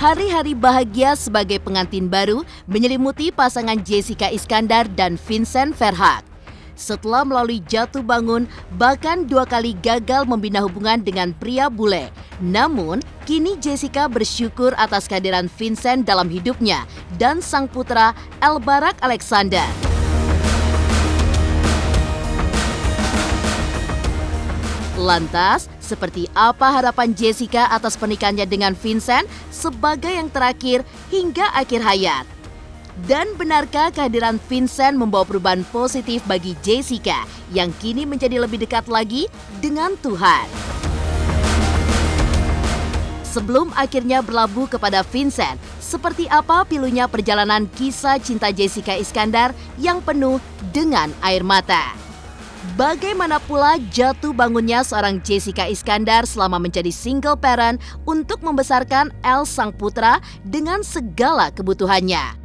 Hari-hari bahagia sebagai pengantin baru menyelimuti pasangan Jessica Iskandar dan Vincent Verhaeghe. Setelah melalui jatuh bangun, bahkan 2 kali gagal membina hubungan dengan pria bule. Namun, kini Jessica bersyukur atas kehadiran Vincent dalam hidupnya dan sang putra Elbarak Alexander. Lantas, seperti apa harapan Jessica atas pernikahannya dengan Vincent sebagai yang terakhir hingga akhir hayat? Dan benarkah kehadiran Vincent membawa perubahan positif bagi Jessica yang kini menjadi lebih dekat lagi dengan Tuhan? Sebelum akhirnya berlabuh kepada Vincent, seperti apa pilunya perjalanan kisah cinta Jessica Iskandar yang penuh dengan air mata? Bagaimana pula jatuh bangunnya seorang Jessica Iskandar selama menjadi single parent untuk membesarkan El sang putra dengan segala kebutuhannya?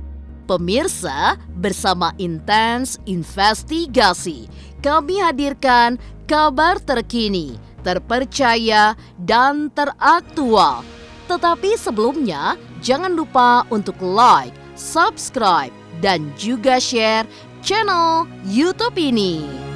Pemirsa, bersama Intens Investigasi, kami hadirkan kabar terkini, terpercaya, dan teraktual. Tetapi sebelumnya, jangan lupa untuk like, subscribe, dan juga share channel YouTube ini.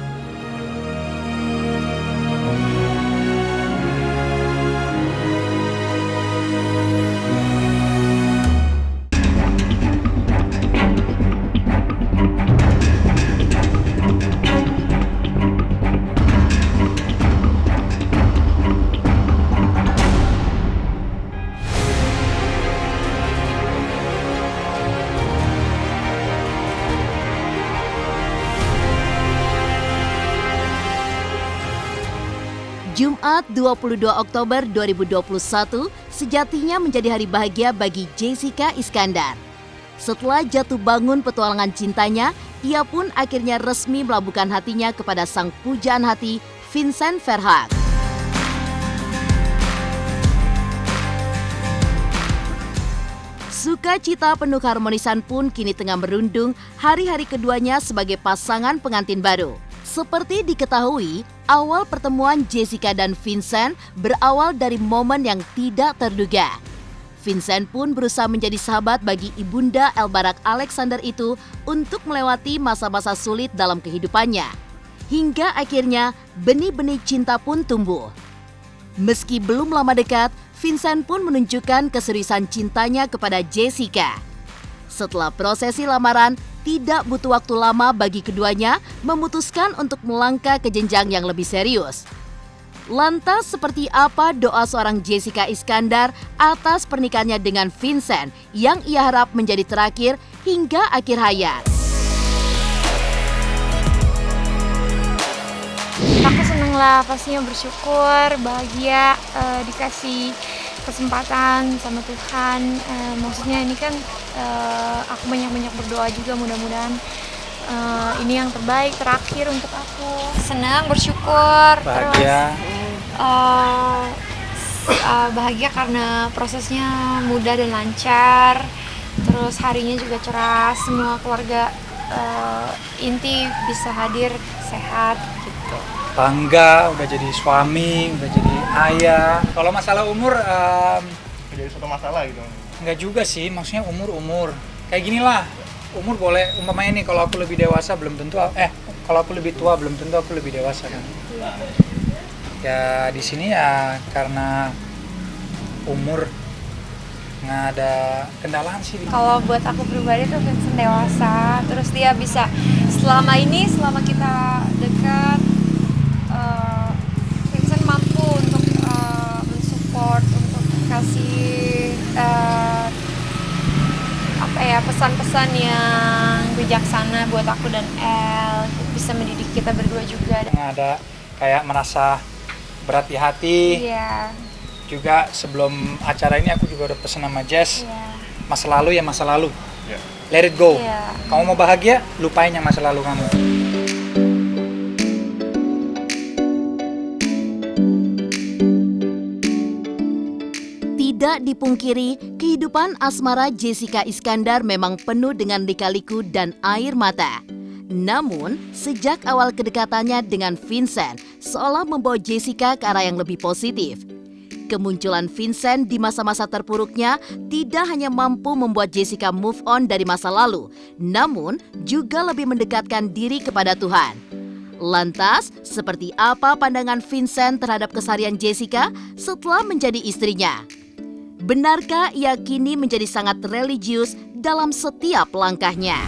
Jumat 22 Oktober 2021 sejatinya menjadi hari bahagia bagi Jessica Iskandar. Setelah jatuh bangun petualangan cintanya, ia pun akhirnya resmi melabuhkan hatinya kepada sang pujaan hati Vincent Verhaeghe. Sukacita penuh keharmonisan pun kini tengah merundung hari-hari keduanya sebagai pasangan pengantin baru. Seperti diketahui, awal pertemuan Jessica dan Vincent berawal dari momen yang tidak terduga. Vincent pun berusaha menjadi sahabat bagi ibunda Elbarak Alexander itu untuk melewati masa-masa sulit dalam kehidupannya. Hingga akhirnya benih-benih cinta pun tumbuh. Meski belum lama dekat, Vincent pun menunjukkan keseriusan cintanya kepada Jessica. Setelah prosesi lamaran, tidak butuh waktu lama bagi keduanya memutuskan untuk melangkah ke jenjang yang lebih serius. Lantas seperti apa doa seorang Jessica Iskandar atas pernikahannya dengan Vincent yang ia harap menjadi terakhir hingga akhir hayat? Aku seneng lah, pastinya bersyukur, bahagia, dikasih kesempatan sama Tuhan. Maksudnya ini kan aku banyak-banyak berdoa juga, mudah-mudahan ini yang terbaik, terakhir untuk aku. Senang, bersyukur, bahagia. Bahagia karena prosesnya mudah dan lancar. Terus harinya juga cerah, semua keluarga inti bisa hadir sehat gitu. Bangga udah jadi suami, udah jadi ayah. Kalau masalah umur jadi suatu masalah gitu. Enggak juga sih, maksudnya umur kayak gini lah. Umur boleh, umpamanya nih kalau aku lebih dewasa belum tentu kalau aku lebih tua belum tentu aku lebih dewasa kan. Ya di sini ya karena umur nggak ada kendalaan sih. Kalau buat aku pribadi tuh Vincent dewasa, terus dia bisa selama kita dekat, Vincent mampu untuk mensupport, untuk kasih pesan-pesan yang bijaksana buat aku dan El, bisa mendidik kita berdua juga. Nggak ada kayak merasa berat di hati. Iya. Juga sebelum acara ini aku juga udah pesen sama Jess. Iya. Masa lalu ya masa lalu. Yeah. Let it go. Iya. Kamu mau bahagia, lupain yang masa lalu kamu. Tidak dipungkiri, kehidupan asmara Jessica Iskandar memang penuh dengan lika-liku dan air mata. Namun, sejak awal kedekatannya dengan Vincent, seolah membawa Jessica ke arah yang lebih positif. Kemunculan Vincent di masa-masa terpuruknya tidak hanya mampu membuat Jessica move on dari masa lalu, namun juga lebih mendekatkan diri kepada Tuhan. Lantas, seperti apa pandangan Vincent terhadap keseharian Jessica setelah menjadi istrinya? Benarkah ia kini menjadi sangat religius dalam setiap langkahnya?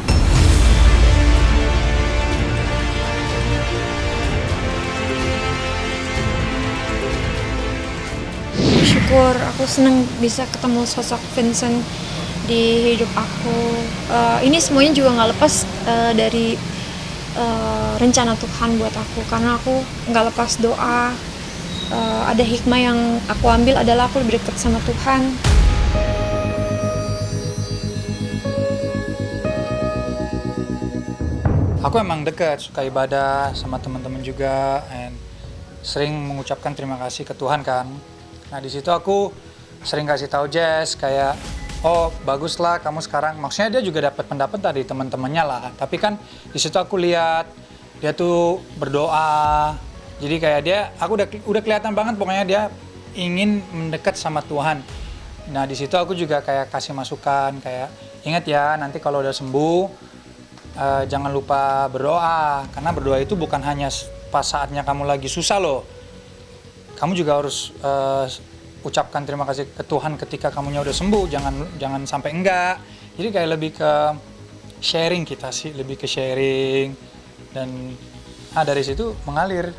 Bersyukur, aku senang bisa ketemu sosok Vincent di hidup aku. Ini semuanya juga nggak lepas dari rencana Tuhan buat aku, karena aku nggak lepas doa. Ada hikmah yang aku ambil adalah aku lebih dekat sama Tuhan. Aku emang deket, suka ibadah sama teman-teman juga, and sering mengucapkan terima kasih ke Tuhan kan. Nah di situ aku sering kasih tahu Jess kayak, oh baguslah kamu sekarang. Maksudnya dia juga dapat pendapat dari teman-temannya lah. Tapi kan di situ aku lihat dia tuh berdoa. Jadi kayak dia, aku udah kelihatan banget pokoknya dia ingin mendekat sama Tuhan. Nah di situ aku juga kayak kasih masukan kayak, ingat ya nanti kalau udah sembuh. Jangan lupa berdoa, karena berdoa itu bukan hanya pas saatnya kamu lagi susah loh. Kamu juga harus ucapkan terima kasih ke Tuhan ketika kamunya udah sembuh, jangan sampai enggak. Jadi kayak lebih ke sharing kita sih, lebih ke sharing. Dan dari situ mengalir.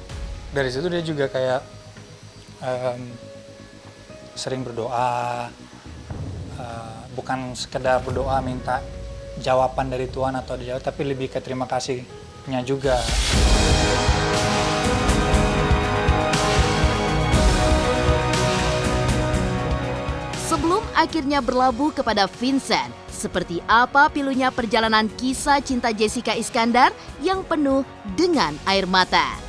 Dari situ dia juga kayak sering berdoa, bukan sekedar berdoa minta jawaban dari Tuhan atau dijawab, tapi lebih ke terima kasihnya juga. Sebelum akhirnya berlabuh kepada Vincent, seperti apa pilunya perjalanan kisah cinta Jessica Iskandar yang penuh dengan air mata?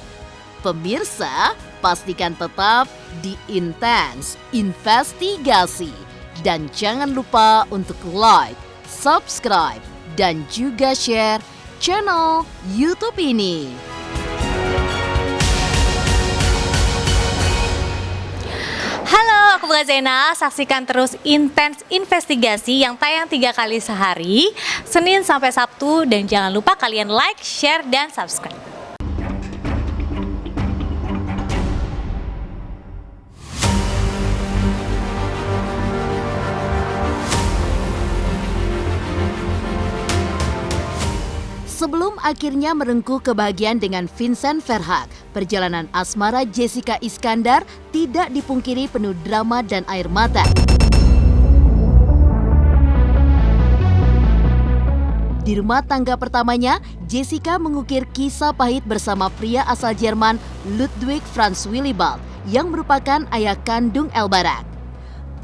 Pemirsa, pastikan tetap di Intense Investigasi. Dan jangan lupa untuk like, subscribe, dan juga share channel YouTube ini. Halo, aku Bunga Zena. Saksikan terus Intense Investigasi yang tayang 3 kali sehari, Senin sampai Sabtu. Dan jangan lupa kalian like, share, dan subscribe. Sebelum akhirnya merengkuh kebahagiaan dengan Vincent Verhaeghe, perjalanan asmara Jessica Iskandar tidak dipungkiri penuh drama dan air mata. Di rumah tangga pertamanya, Jessica mengukir kisah pahit bersama pria asal Jerman Ludwig Franz Willibald yang merupakan ayah kandung Elbarak.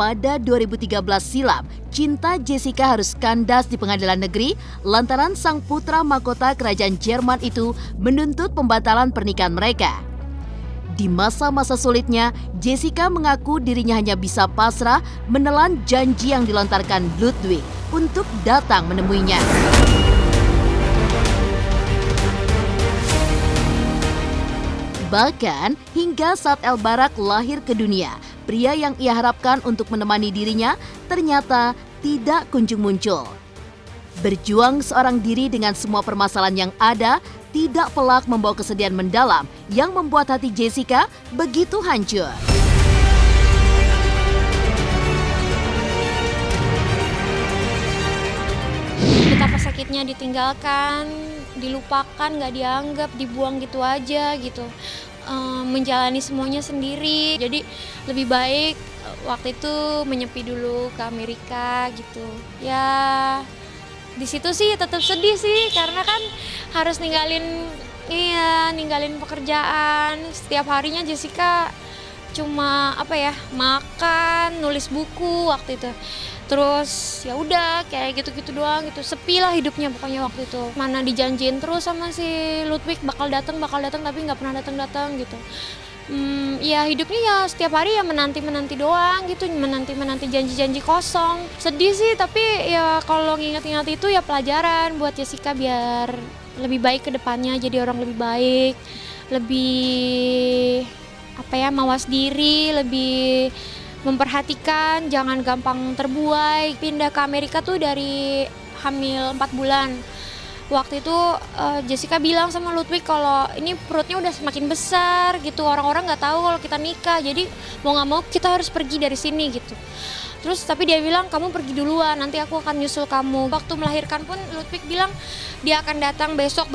Pada 2013 silam, cinta Jessica harus kandas di pengadilan negeri lantaran sang putra mahkota kerajaan Jerman itu menuntut pembatalan pernikahan mereka. Di masa-masa sulitnya, Jessica mengaku dirinya hanya bisa pasrah menelan janji yang dilontarkan Ludwig untuk datang menemuinya. Bahkan hingga saat Elbarak lahir ke dunia, pria yang ia harapkan untuk menemani dirinya ternyata tidak kunjung muncul. Berjuang seorang diri dengan semua permasalahan yang ada tidak pelak membawa kesedihan mendalam yang membuat hati Jessica begitu hancur. Betapa sakitnya ditinggalkan, dilupakan, gak dianggap, dibuang gitu aja gitu. Menjalani semuanya sendiri. Jadi lebih baik waktu itu menyepi dulu ke Amerika gitu. Ya di situ sih tetap sedih sih karena kan harus ninggalin pekerjaan. Setiap harinya Jessica cuma makan, nulis buku waktu itu. Terus ya udah kayak gitu-gitu doang gitu. Sepi lah hidupnya pokoknya waktu itu. Mana dijanjiin terus sama si Ludwig bakal datang tapi nggak pernah datang gitu. Ya hidupnya ya setiap hari ya menanti doang gitu, menanti janji kosong. Sedih sih tapi ya kalau nginget-inget itu ya pelajaran buat Jessica biar lebih baik ke depannya, jadi orang lebih baik, lebih mawas diri, lebih memperhatikan, jangan gampang terbuai. Pindah ke Amerika tuh dari hamil 4 bulan. Waktu itu Jessica bilang sama Ludwig kalau ini perutnya udah semakin besar gitu, orang-orang nggak tahu kalau kita nikah, jadi mau nggak mau kita harus pergi dari sini gitu. Terus tapi dia bilang kamu pergi duluan, nanti aku akan nyusul kamu. Waktu melahirkan pun Ludwig bilang dia akan datang besok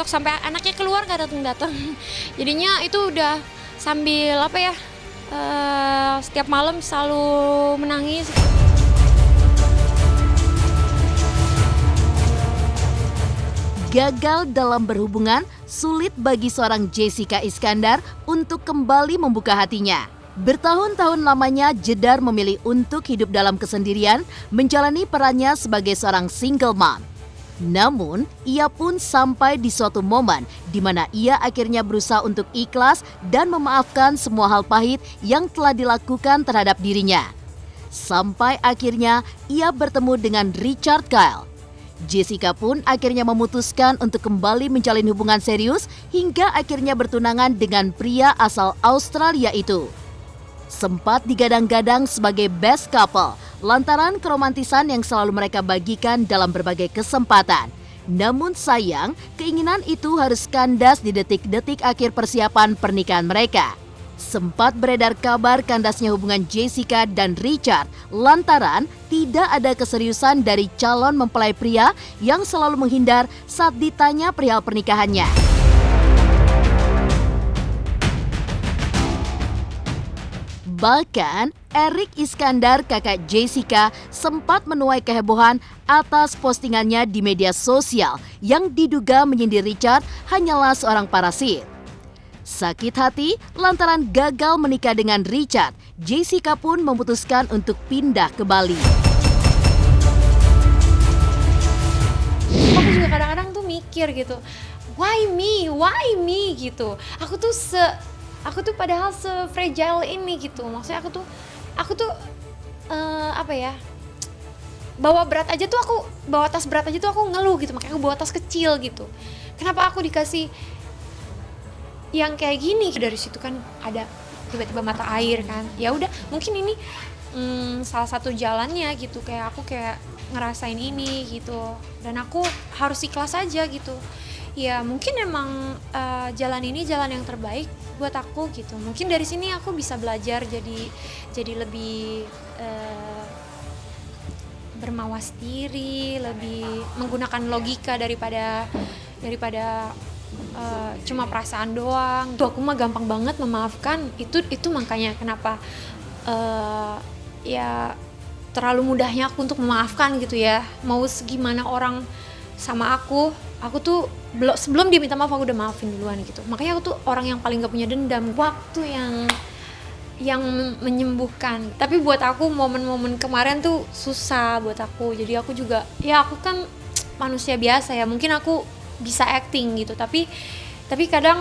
sampai anaknya keluar nggak datang. Jadinya itu udah sambil apa ya, setiap malam selalu menangis. Gagal dalam berhubungan, sulit bagi seorang Jessica Iskandar untuk kembali membuka hatinya. Bertahun-tahun lamanya Jedar memilih untuk hidup dalam kesendirian, menjalani perannya sebagai seorang single mom. Namun, ia pun sampai di suatu momen di mana ia akhirnya berusaha untuk ikhlas dan memaafkan semua hal pahit yang telah dilakukan terhadap dirinya. Sampai akhirnya ia bertemu dengan Richard Kyle. Jessica pun akhirnya memutuskan untuk kembali menjalin hubungan serius hingga akhirnya bertunangan dengan pria asal Australia itu. Sempat digadang-gadang sebagai best couple lantaran keromantisan yang selalu mereka bagikan dalam berbagai kesempatan. Namun sayang, keinginan itu harus kandas di detik-detik akhir persiapan pernikahan mereka. Sempat beredar kabar kandasnya hubungan Jessica dan Richard lantaran tidak ada keseriusan dari calon mempelai pria yang selalu menghindar saat ditanya perihal pernikahannya. Bahkan, Eric Iskandar, kakak Jessica, sempat menuai kehebohan atas postingannya di media sosial yang diduga menyindir Richard hanyalah seorang parasit. Sakit hati lantaran gagal menikah dengan Richard, Jessica pun memutuskan untuk pindah ke Bali. Aku juga kadang-kadang tuh mikir gitu, why me gitu. Aku tuh padahal se-fragile ini gitu. Maksudnya aku tuh apa ya? Bawa tas berat aja tuh aku ngeluh gitu, makanya aku bawa tas kecil gitu. Kenapa aku dikasih yang kayak gini? Dari situ kan ada tiba-tiba mata air kan. Ya udah, mungkin ini salah satu jalannya gitu, kayak aku ngerasain ini gitu, dan aku harus ikhlas aja gitu. Ya mungkin emang jalan ini jalan yang terbaik buat aku gitu. Mungkin dari sini aku bisa belajar jadi lebih bermawas diri, lebih menggunakan logika daripada cuma perasaan doang. Tuh aku mah gampang banget memaafkan. Itu makanya kenapa ya terlalu mudahnya aku untuk memaafkan gitu ya. Mau segimana orang sama aku tuh sebelum dia minta maaf aku udah maafin duluan gitu. Makanya aku tuh orang yang paling gak punya dendam. Waktu yang menyembuhkan. Tapi buat aku momen-momen kemarin tuh susah buat aku. Jadi aku juga, ya aku kan manusia biasa ya. Mungkin aku bisa acting gitu, tapi kadang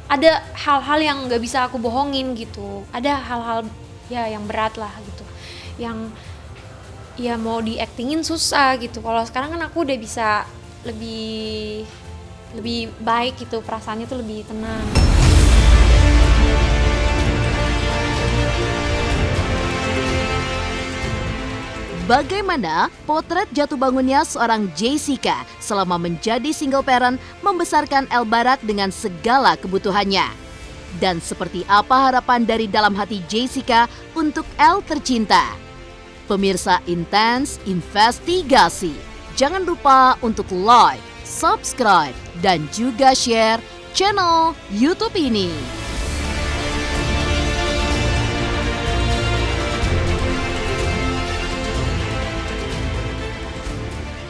ada hal-hal yang nggak bisa aku bohongin gitu. Ada hal-hal ya yang berat lah gitu, yang ya mau di-actingin susah gitu. Kalau sekarang kan aku udah bisa lebih baik gitu, perasaannya tuh lebih tenang. Bagaimana potret jatuh bangunnya seorang Jessica selama menjadi single parent membesarkan El Barak dengan segala kebutuhannya? Dan seperti apa harapan dari dalam hati Jessica untuk El tercinta? Pemirsa Intens Investigasi, jangan lupa untuk like, subscribe, dan juga share channel YouTube ini.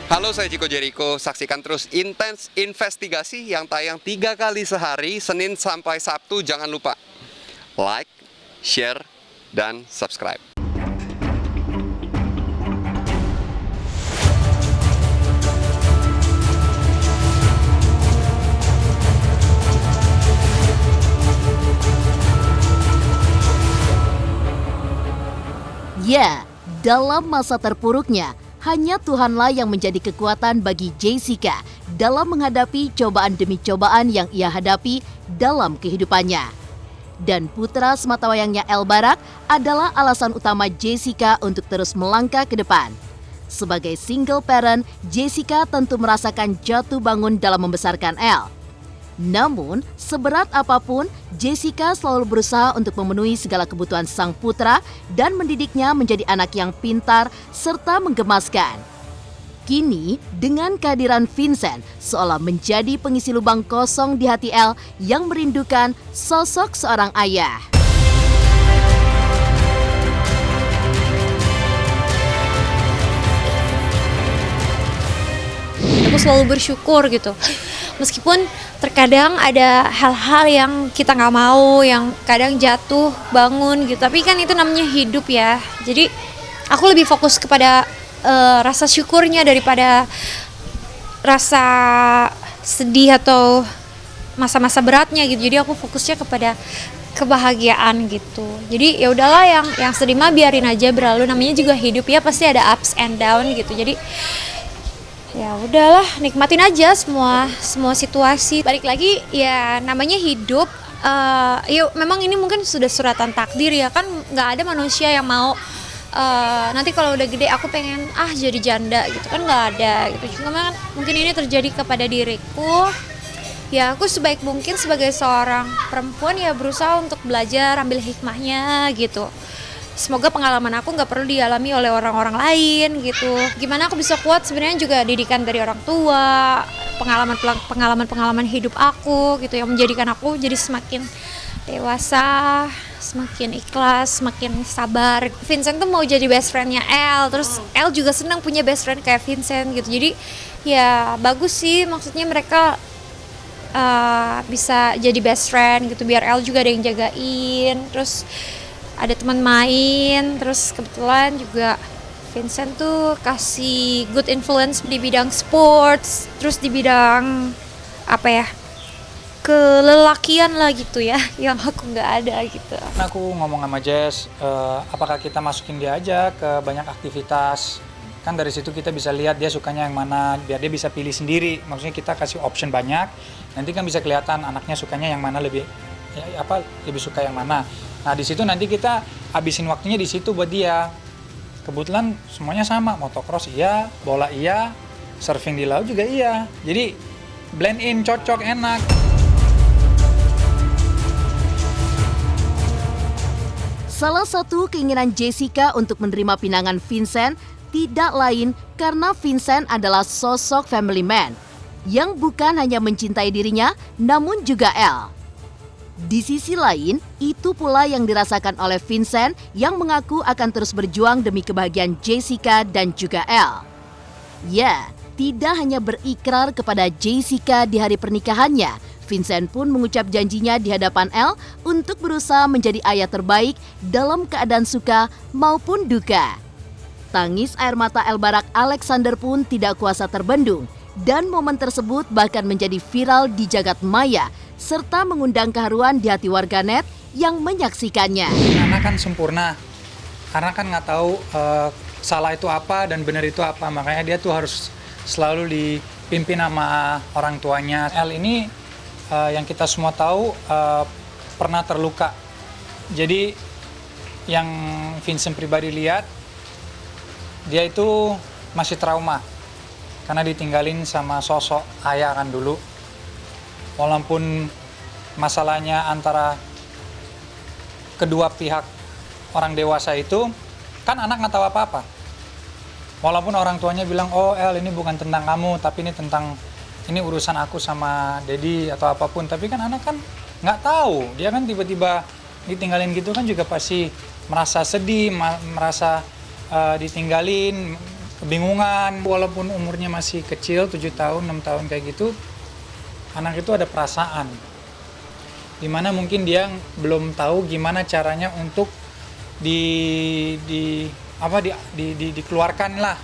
Halo, saya Chico Jericho. Saksikan terus Intens Investigasi yang tayang 3 kali sehari, Senin sampai Sabtu. Jangan lupa like, share, dan subscribe. Ya, dalam masa terpuruknya, hanya Tuhanlah yang menjadi kekuatan bagi Jessica dalam menghadapi cobaan demi cobaan yang ia hadapi dalam kehidupannya. dan putra sematawayangnya El Barak adalah alasan utama Jessica untuk terus melangkah ke depan. Sebagai single parent, Jessica tentu merasakan jatuh bangun dalam membesarkan El. Namun, seberat apapun, Jessica selalu berusaha untuk memenuhi segala kebutuhan sang putra dan mendidiknya menjadi anak yang pintar serta menggemaskan. Kini, dengan kehadiran Vincent, seolah menjadi pengisi lubang kosong di hati El yang merindukan sosok seorang ayah. Aku selalu bersyukur gitu. Meskipun terkadang ada hal-hal yang kita nggak mau, yang kadang jatuh, bangun gitu. Tapi kan itu namanya hidup ya. Jadi aku lebih fokus kepada rasa syukurnya daripada rasa sedih atau masa-masa beratnya gitu. Jadi aku fokusnya kepada kebahagiaan gitu. Jadi ya udahlah, yang sedih mah biarin aja berlalu. Namanya juga hidup ya, pasti ada ups and down gitu. Jadi ya udahlah, nikmatin aja semua situasi. Balik lagi ya, namanya hidup. Ya memang ini mungkin sudah suratan takdir ya kan, nggak ada manusia yang mau nanti kalau udah gede aku pengen jadi janda gitu kan, nggak ada gitu. Cuma mungkin ini terjadi kepada diriku. Ya aku sebaik mungkin sebagai seorang perempuan ya berusaha untuk belajar, ambil hikmahnya gitu. Semoga pengalaman aku nggak perlu dialami oleh orang-orang lain gitu. Gimana aku bisa kuat sebenarnya juga didikan dari orang tua, pengalaman hidup aku gitu yang menjadikan aku jadi semakin dewasa, semakin ikhlas, semakin sabar. Vincent tuh mau jadi best friendnya El, terus El juga senang punya best friend kayak Vincent gitu. Jadi ya bagus sih, maksudnya mereka bisa jadi best friend gitu, biar El juga ada yang jagain, terus ada teman main, terus kebetulan juga Vincent tuh kasih good influence di bidang sports, terus di bidang apa ya, kelelakian lah gitu ya, yang aku nggak ada gitu. Aku ngomong sama Jess, apakah kita masukin dia aja ke banyak aktivitas? Kan dari situ kita bisa lihat dia sukanya yang mana, biar dia bisa pilih sendiri. Maksudnya kita kasih option banyak, nanti kan bisa kelihatan anaknya sukanya yang mana, lebih suka yang mana. Nah di situ nanti kita habisin waktunya di situ buat dia. Kebetulan semuanya sama, motocross iya, bola iya, surfing di laut juga iya. Jadi blend in, cocok, enak. Salah satu keinginan Jessica untuk menerima pinangan Vincent tidak lain karena Vincent adalah sosok family man yang bukan hanya mencintai dirinya, namun juga El. Di sisi lain, itu pula yang dirasakan oleh Vincent yang mengaku akan terus berjuang demi kebahagiaan Jessica dan juga El. Ya, tidak hanya berikrar kepada Jessica di hari pernikahannya, Vincent pun mengucap janjinya di hadapan El untuk berusaha menjadi ayah terbaik dalam keadaan suka maupun duka. Tangis air mata El Barak Alexander pun tidak kuasa terbendung, dan momen tersebut bahkan menjadi viral di jagat maya serta mengundang keharuan di hati warganet yang menyaksikannya. Anak kan sempurna, karena kan nggak tahu salah itu apa dan benar itu apa, makanya dia tuh harus selalu dipimpin sama orang tuanya. El ini yang kita semua tahu pernah terluka, jadi yang Vincent pribadi lihat, dia itu masih trauma karena ditinggalin sama sosok ayah kan dulu. Walaupun masalahnya antara kedua pihak orang dewasa itu, kan anak nggak tahu apa-apa. Walaupun orang tuanya bilang, oh El ini bukan tentang kamu, tapi ini urusan aku sama Dedi atau apapun. Tapi kan anak kan nggak tahu, dia kan tiba-tiba ditinggalin gitu kan juga pasti merasa sedih, merasa ditinggalin, kebingungan. Walaupun umurnya masih kecil, 7 tahun, 6 tahun kayak gitu, anak itu ada perasaan dimana mungkin dia belum tahu gimana caranya untuk dikeluarkan lah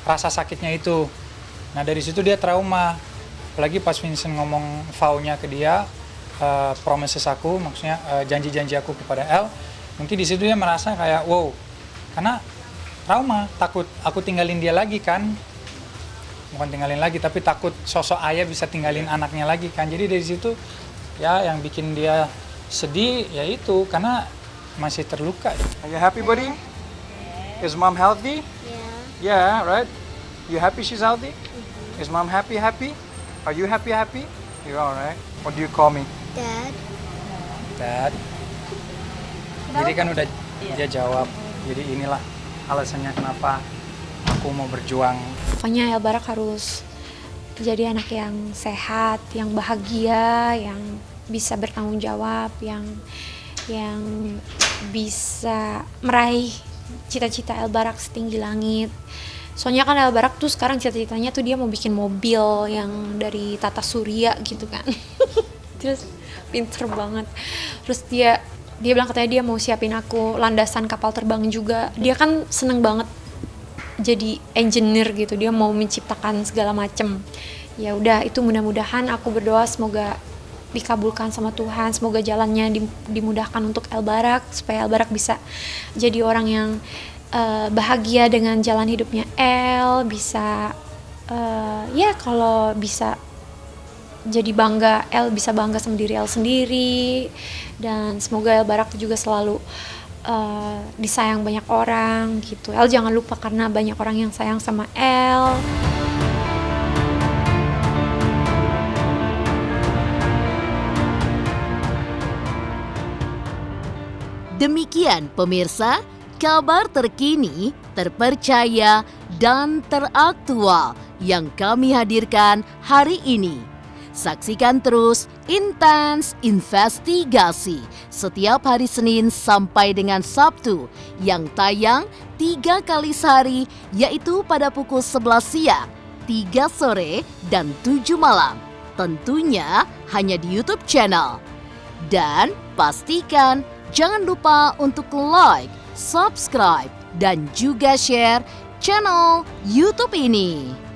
rasa sakitnya itu. Nah dari situ dia trauma, apalagi pas Vincent ngomong vow-nya ke dia, promises aku, maksudnya janji-janji aku kepada El. Mungkin di situ dia merasa kayak wow, karena trauma, takut aku tinggalin dia lagi kan, bukan tinggalin lagi tapi takut sosok ayah bisa tinggalin anaknya lagi kan. Jadi dari situ Ya, yang bikin dia sedih ya itu karena masih terluka. Are you happy, buddy? Is mom healthy? Yeah, right? You happy she's healthy? Is mom happy? Are you happy? You're alright. What do you call me? Dad. Dad. Jadi kan udah dia jawab. Jadi inilah alasannya kenapa aku mau berjuang. Pokoknya El Barak harus jadi anak yang sehat, yang bahagia, yang bisa bertanggung jawab, yang bisa meraih cita-cita El Barak setinggi langit. Soalnya kan El Barak tuh sekarang cita-citanya tuh dia mau bikin mobil yang dari Tata Surya gitu kan. Terus pinter banget. Terus dia bilang katanya dia mau siapin aku landasan kapal terbang juga. Dia kan seneng banget jadi engineer gitu, dia mau menciptakan segala macem. Ya udah, itu mudah-mudahan aku berdoa semoga dikabulkan sama Tuhan, semoga jalannya dimudahkan untuk El Barak, supaya El Barak bisa jadi orang yang bahagia dengan jalan hidupnya El, bisa ya kalau bisa jadi bangga, El bisa bangga sama diri El sendiri, dan semoga El Barak juga selalu disayang banyak orang gitu. El jangan lupa karena banyak orang yang sayang sama El. Demikian pemirsa, kabar terkini, terpercaya, dan teraktual yang kami hadirkan hari ini. Saksikan terus Intens Investigasi setiap hari Senin sampai dengan Sabtu yang tayang 3 kali sehari, yaitu pada pukul 11 siang, 3 sore, dan 7 malam. Tentunya hanya di YouTube channel. Dan pastikan jangan lupa untuk like, subscribe, dan juga share channel YouTube ini.